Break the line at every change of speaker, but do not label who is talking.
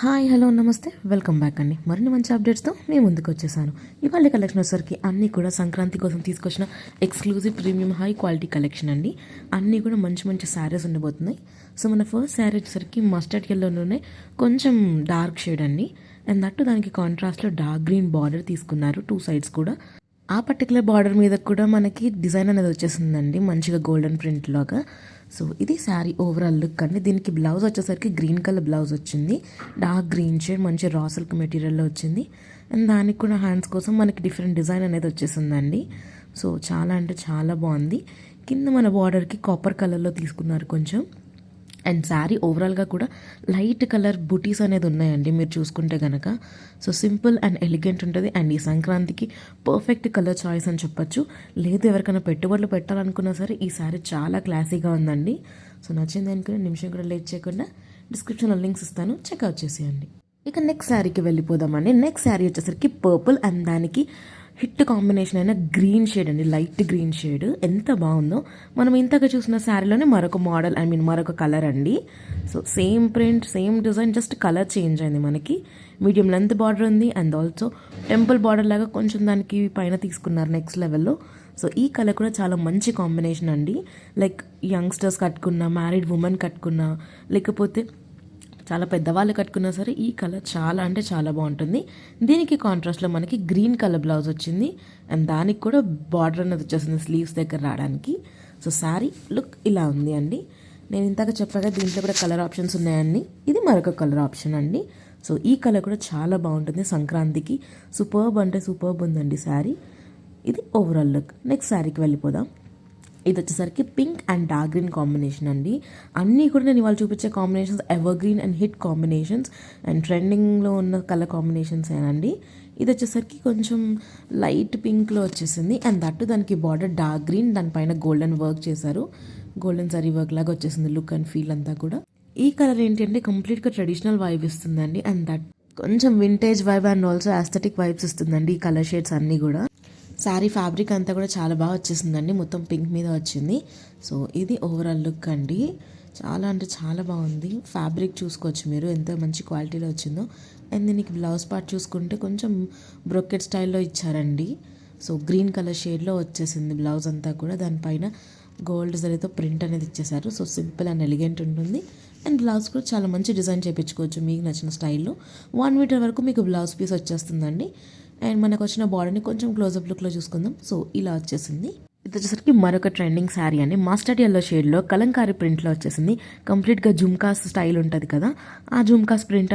Hi hello నమస్తే welcome back అండి. మరిన్ని మంచి అప్డేట్స్తో మేము ముందుకు వచ్చేసాను. ఇవాళ కలెక్షన్ వచ్చేసరికి అన్నీ కూడా సంక్రాంతి కోసం తీసుకొచ్చిన exclusive premium high quality collection అండి. అన్నీ కూడా మంచి మంచి శారీస్ ఉండబోతున్నాయి. సో మన ఫస్ట్ శారీ వచ్చేసరికి మస్టర్డ్ ఎల్లోనే కొంచెం డార్క్ షేడ్ అండి. అండ్ దట్టు దానికి కాంట్రాస్ట్లో డార్క్ గ్రీన్ బార్డర్ తీసుకున్నారు, 2 సైడ్స్ కూడా. ఆ పర్టికులర్ బార్డర్ మీద కూడా మనకి డిజైన్ అనేది వచ్చేసిందండి, మంచిగా గోల్డెన్ ప్రింట్ లాగా. సో ఇది శారీ ఓవరాల్ లుక్ అండి. దీనికి బ్లౌజ్ వచ్చేసరికి గ్రీన్ కలర్ బ్లౌజ్ వచ్చింది, డార్క్ గ్రీన్ షేడ్ మంచి రా సిల్క్ మెటీరియల్లో వచ్చింది. అండ్ దానికి కూడా హ్యాండ్స్ కోసం మనకి డిఫరెంట్ డిజైన్ అనేది వచ్చేసిందండి. సో చాలా అంటే చాలా బాగుంది. కింద మన బార్డర్కి కాపర్ కలర్లో తీసుకున్నారు కొంచెం. అండ్ శారీ ఓవరాల్గా కూడా లైట్ కలర్ బుటీస్ అనేది ఉన్నాయండి మీరు చూసుకుంటే కనుక. సో సింపుల్ అండ్ ఎలిగెంట్ ఉంటుంది. అండ్ ఈ సంక్రాంతికి పర్ఫెక్ట్ కలర్ చాయిస్ అని చెప్పొచ్చు. లేదు ఎవరికైనా పెట్టుబడులు పెట్టాలనుకున్నా సరే ఈ శారీ చాలా క్లాసీగా ఉందండి. సో నచ్చింది అనుకుని నిమిషం కూడా లేట్ చేయకుండా డిస్క్రిప్షన్లో లింక్స్ ఇస్తాను, చెక్అవుట్ చేసేయండి. ఇక నెక్స్ట్ శారీకి వెళ్ళిపోదామండి. నెక్స్ట్ శారీ వచ్చేసరికి పర్పుల్ అండ్ దానికి హిట్ కాంబినేషన్ అయిన గ్రీన్ షేడ్ అండి, లైట్ గ్రీన్ షేడ్. ఎంత బాగుందో. మనం ఇంతగా చూసిన శారీలోనే మరొక మోడల్, మరొక కలర్ అండి. So same print same design, just colour change అయింది. మనకి మీడియం లెంత్ బార్డర్ ఉంది. అండ్ ఆల్సో టెంపుల్ బార్డర్ లాగా కొంచెం దానికి పైన తీసుకున్నారు నెక్స్ట్ లెవెల్లో. సో ఈ కలర్ కూడా చాలా మంచి కాంబినేషన్ అండి. లైక్ యంగ్స్టర్స్ కట్టుకున్నా, మ్యారీడ్ ఉమెన్ కట్టుకున్నా, లేకపోతే చాలా పెద్దవాళ్ళు కట్టుకున్నా సరే ఈ కలర్ చాలా అంటే చాలా బాగుంటుంది. దీనికి కాంట్రాస్ట్లో మనకి గ్రీన్ కలర్ బ్లౌజ్ వచ్చింది. అండ్ దానికి కూడా బార్డర్ అనేది వచ్చేసింది స్లీవ్స్ దగ్గర రావడానికి. సో శారీ లుక్ ఇలా ఉంది అండి. నేను ఇంతగా చెప్పాక దీంట్లో కూడా కలర్ ఆప్షన్స్ ఉన్నాయండి. ఇది మరొక కలర్ ఆప్షన్ అండి. సో ఈ కలర్ కూడా చాలా బాగుంటుంది సంక్రాంతికి. సూపర్బ్ అంటే సూపర్బ్ ఉందండి శారీ. ఇది ఓవరాల్ లుక్. నెక్స్ట్ శారీకి వెళ్ళిపోదాం. ఇది వచ్చేసరికి pink and dark green combination అండి. అన్నీ కూడా నేను ఇవాళ చూపించే combinations ever green and hit combinations and ట్రెండింగ్లో ఉన్న కలర్ కాంబినేషన్స్ ఏనండి. ఇది వచ్చేసరికి కొంచెం లైట్ పింక్లో వచ్చేసింది. అండ్ దట్టు దానికి బార్డర్ డార్క్ గ్రీన్, దానిపైన గోల్డెన్ వర్క్ చేశారు. గోల్డెన్ జరీ వర్క్ లాగా వచ్చేసింది లుక్ అండ్ ఫీల్ అంతా కూడా. ఈ కలర్ ఏంటంటే కంప్లీట్గా ట్రెడిషనల్ వైబ్ ఇస్తుందండి. అండ్ దట్ కొంచెం vintage vibe and also aesthetic vibes ఇస్తుందండి ఈ కలర్ షేడ్స్ అన్నీ కూడా. శారీ ఫ్యాబ్రిక్ అంతా కూడా చాలా బాగా వచ్చేసిందండి, మొత్తం పింక్ మీద వచ్చింది. సో ఇది ఓవరాల్ లుక్ అండి. చాలా అంటే చాలా బాగుంది. ఫ్యాబ్రిక్ చూసుకోవచ్చు మీరు ఎంత మంచి క్వాలిటీలో వచ్చిందో. అండ్ దీనికి బ్లౌజ్ పార్ట్ చూసుకుంటే కొంచెం బ్రొకెట్ స్టైల్లో ఇచ్చారండి. సో గ్రీన్ కలర్ షేడ్లో వచ్చేసింది బ్లౌజ్ అంతా కూడా. దానిపైన గోల్డ్ జరీతో ప్రింట్ అనేది ఇచ్చేసారు. సో సింపుల్ అండ్ ఎలిగెంట్ ఉంటుంది. అండ్ బ్లౌజ్ కూడా చాలా మంచి డిజైన్ చేయించుకోవచ్చు మీకు నచ్చిన స్టైల్లో. 1 మీటర్ వరకు మీకు బ్లౌజ్ పీస్ వచ్చేస్తుందండి. అండ్ మనకు వచ్చిన బాడీని కొంచెం క్లోజప్ లుక్లో చూసుకుందాం. సో ఇలా వచ్చేసింది. ఇది వచ్చేసరికి మరొక ట్రెండింగ్ శారీ అండి. మస్టర్డ్ ఎల్లో షేడ్లో కలంకారీ ప్రింట్లో వచ్చేసింది. కంప్లీట్గా జుమ్కాస్ స్టైల్ ఉంటుంది కదా, ఆ జుమ్కాస్ ప్రింట్